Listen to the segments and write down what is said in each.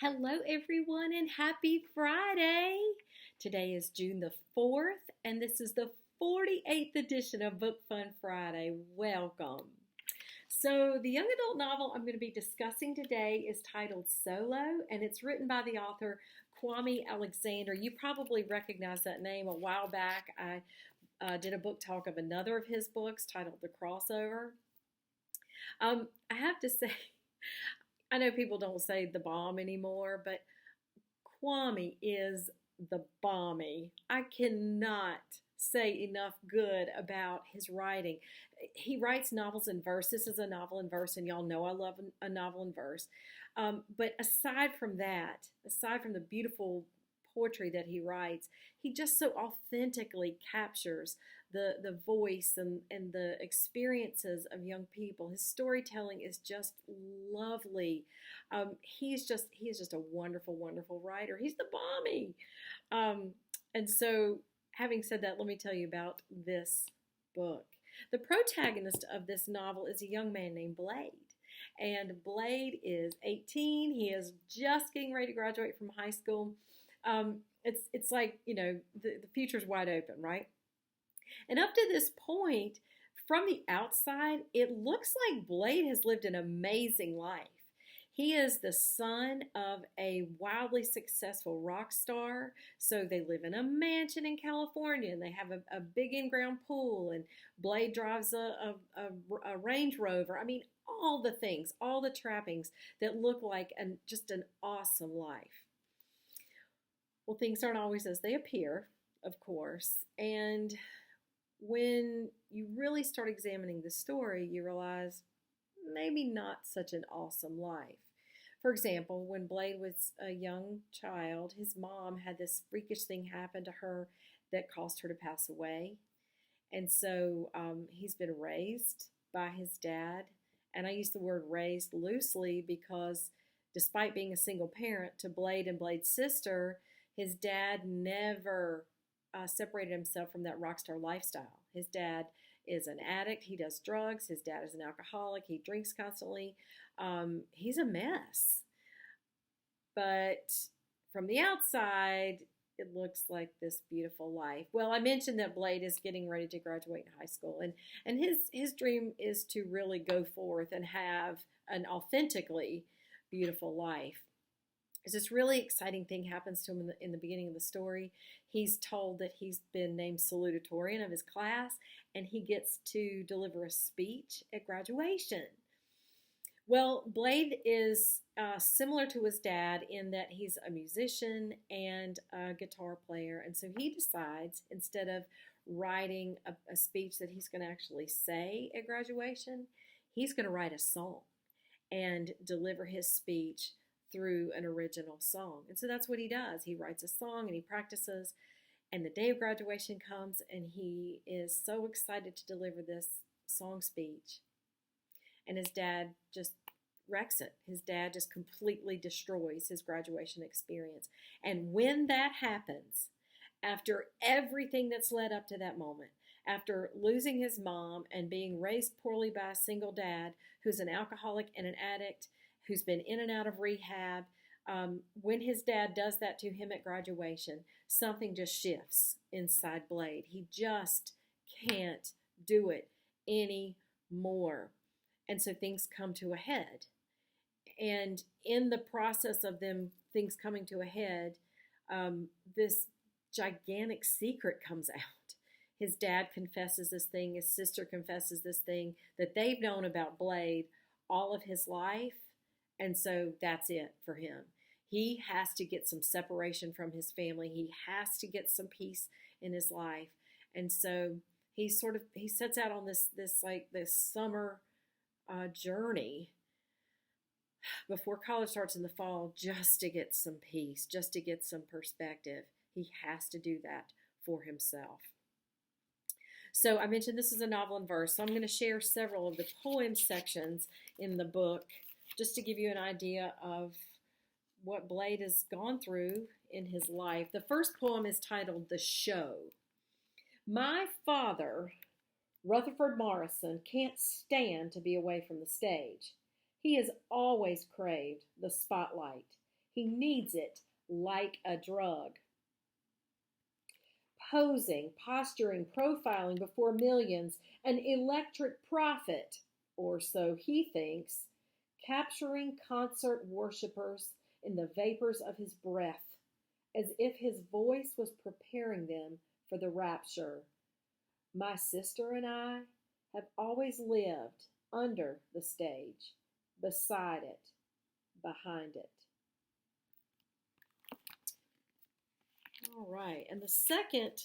Hello, everyone, and happy Friday! Today is June the 4th, and this is the 48th edition of Book Fun Friday. Welcome. So, the young adult novel I'm going to be discussing today is titled Solo, and it's written by the author Kwame Alexander. You probably recognize that name. A while back, I did a book talk of another of his books titled The Crossover. I have to say, I know people don't say the bomb anymore, but Kwame is the bomby. I cannot say enough good about his writing. He writes novels in verse. This is a novel in verse, and y'all know I love a novel in verse. But aside from that, aside from the beautiful poetry that he writes, he just so authentically captures the voice and the experiences of young people. His storytelling is just lovely. He is just a wonderful, wonderful writer. He's the bomby. And so, having said that, let me tell you about this book. The protagonist of this novel is a young man named Blade. And Blade is 18. He is just getting ready to graduate from high school. It's like, the future's wide open, right? And up to this point, from the outside, it looks like Blade has lived an amazing life. He is the son of a wildly successful rock star. So they live in a mansion in California, and they have a big in-ground pool, and Blade drives a Range Rover. I mean, all the things, all the trappings that look like just an awesome life. Well, things aren't always as they appear, of course. And when you really start examining the story, you realize maybe not such an awesome life. For example, when Blade was a young child, his mom had this freakish thing happen to her that caused her to pass away. And so he's been raised by his dad. And I use the word raised loosely because despite being a single parent to Blade and Blade's sister, his dad never separated himself from that rock star lifestyle. His dad is an addict. He does drugs. His dad is an alcoholic. He drinks constantly. He's a mess. But from the outside, it looks like this beautiful life. Well, I mentioned that Blade is getting ready to graduate in high school, and his dream is to really go forth and have an authentically beautiful life. There's this really exciting thing happens to him in the beginning of the story. He's told that he's been named salutatorian of his class, and he gets to deliver a speech at graduation. Well, Blade is similar to his dad in that he's a musician and a guitar player, and so he decides, instead of writing a speech that he's going to actually say at graduation, he's going to write a song and deliver his speech through an original song. And so that's what he does. He writes a song and he practices, and the day of graduation comes, and he is so excited to deliver this song speech. And his dad just wrecks it. His dad just completely destroys his graduation experience. And when that happens, after everything that's led up to that moment, after losing his mom and being raised poorly by a single dad who's an alcoholic and an addict, who's been in and out of rehab, when his dad does that to him at graduation, something just shifts inside Blade. He just can't do it anymore. And so things come to a head. And in the process of things coming to a head, this gigantic secret comes out. His dad confesses this thing, his sister confesses this thing that they've known about Blade all of his life. And so that's it for him. He has to get some separation from his family. He has to get some peace in his life. And so he sets out on this summer journey before college starts in the fall, just to get some peace, just to get some perspective. He has to do that for himself. So I mentioned this is a novel in verse, so I'm going to share several of the poem sections in the book just to give you an idea of what Blade has gone through in his life. The first poem is titled The Show. My father, Rutherford Morrison, can't stand to be away from the stage. He has always craved the spotlight. He needs it like a drug. Posing, posturing, profiling before millions, an electric prophet, or so he thinks, capturing concert worshippers in the vapors of his breath, as if his voice was preparing them for the rapture. My sister and I have always lived under the stage, beside it, behind it. All right, and the second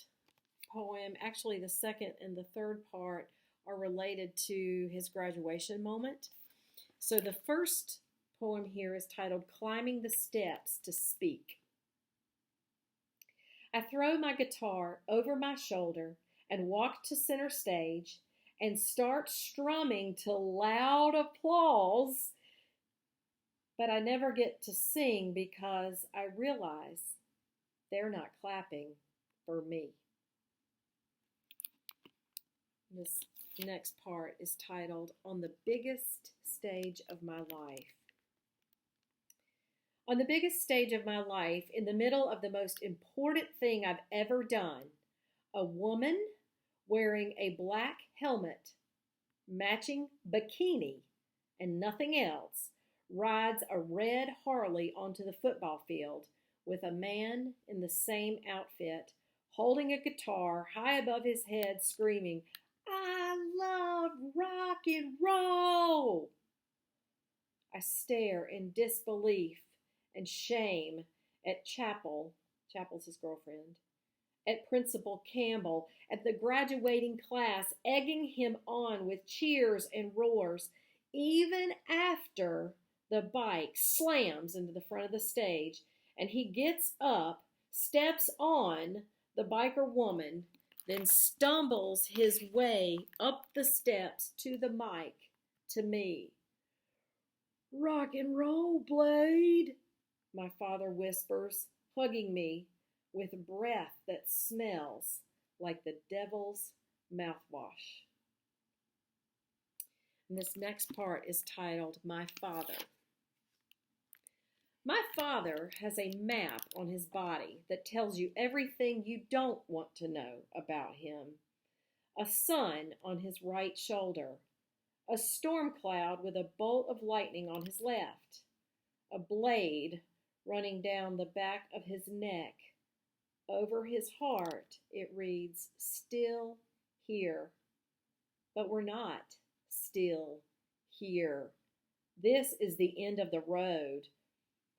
poem, actually the second and the third part, are related to his graduation moment. So the first poem here is titled Climbing the Steps to Speak. I throw my guitar over my shoulder and walk to center stage and start strumming to loud applause, but I never get to sing because I realize they're not clapping for me. This next part is titled On the Biggest Stage of My Life. On the biggest stage of my life, in the middle of the most important thing I've ever done, a woman wearing a black helmet, matching bikini, and nothing else, rides a red Harley onto the football field with a man in the same outfit, holding a guitar high above his head, screaming, I love rock and roll. I stare in disbelief and shame at Chapel's his girlfriend, at Principal Campbell, at the graduating class, egging him on with cheers and roars, even after the bike slams into the front of the stage and he gets up, steps on the biker woman, then stumbles his way up the steps to the mic to me. Rock and roll, Blade, my father whispers, hugging me with breath that smells like the devil's mouthwash. And this next part is titled My Father. My father has a map on his body that tells you everything you don't want to know about him. A sun on his right shoulder, a storm cloud with a bolt of lightning on his left, a blade running down the back of his neck. Over his heart, it reads, still here. But we're not still here. This is the end of the road.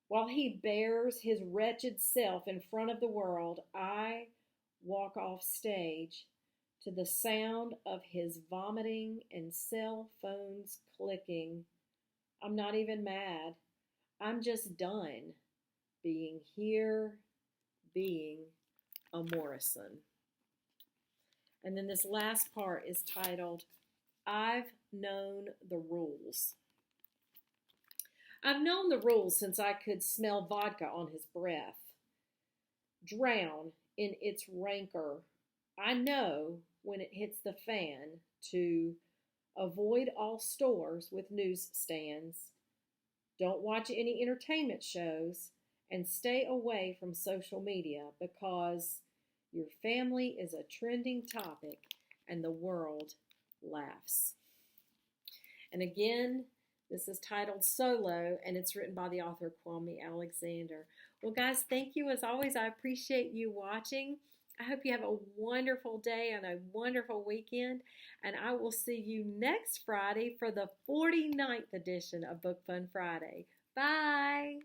While he bears his wretched self in front of the world, I walk off stage to the sound of his vomiting and cell phones clicking. I'm not even mad. I'm just done being here, being a Morrison. And then this last part is titled, I've Known the Rules. I've known the rules since I could smell vodka on his breath. Drown in its rancor. I know when it hits the fan to avoid all stores with newsstands. Don't watch any entertainment shows and stay away from social media because your family is a trending topic and the world laughs. And again, this is titled Solo, and it's written by the author Kwame Alexander. Well, guys, thank you as always. I appreciate you watching. I hope you have a wonderful day and a wonderful weekend, and I will see you next Friday for the 49th edition of Book Fun Friday. Bye!